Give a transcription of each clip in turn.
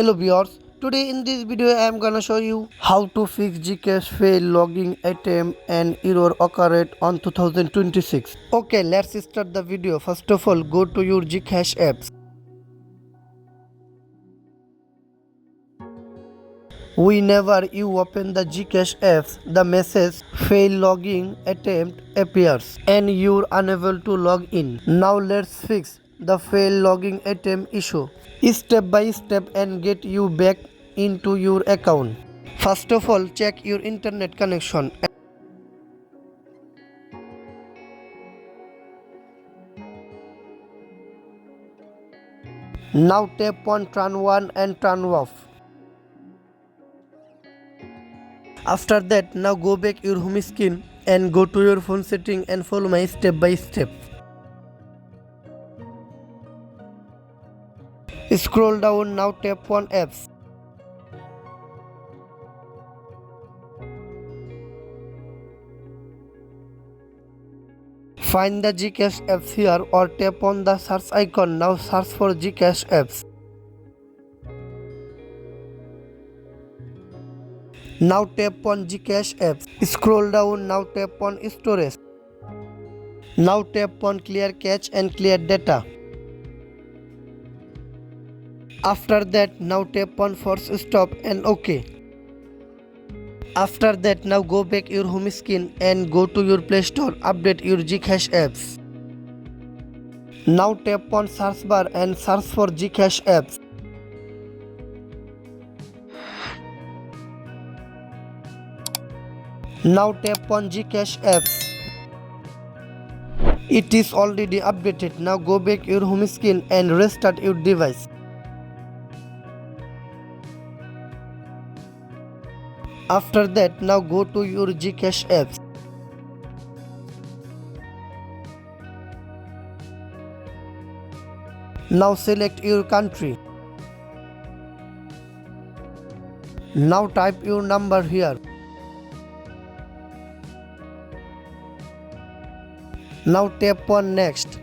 Hello viewers, today in this video I am gonna show you how to fix GCash fail logging attempt and error occurred on 2026. Okay, let's start the video. First of all, go to your GCash apps. Whenever you open the GCash apps, the message fail logging attempt appears and you're unable to log in. Now let's fix the fail logging attempt issue step by step and get you back into your account. First of all, check your internet connection. Now tap on turn on and turn off. After that, now go back your home screen and go to your phone setting and follow my step by step. Scroll down, now tap on apps. Find the GCash apps here or tap on the search icon. Now search for GCash apps. Now tap on GCash apps. Scroll down, now tap on storage. Now tap on clear cache and clear data. After that, now tap on force stop and OK. After that, now go back your home screen and go to your Play Store, update your GCash apps. Now tap on search bar and search for GCash apps. Now tap on GCash apps. It is already updated. Now go back your home screen and restart your device. After that, now go to your GCash apps. Now select your country. Now type your number here. Now tap on next.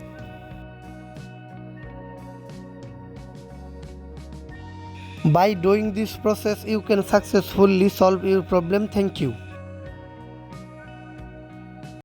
By doing this process, you can successfully solve your problem. Thank you.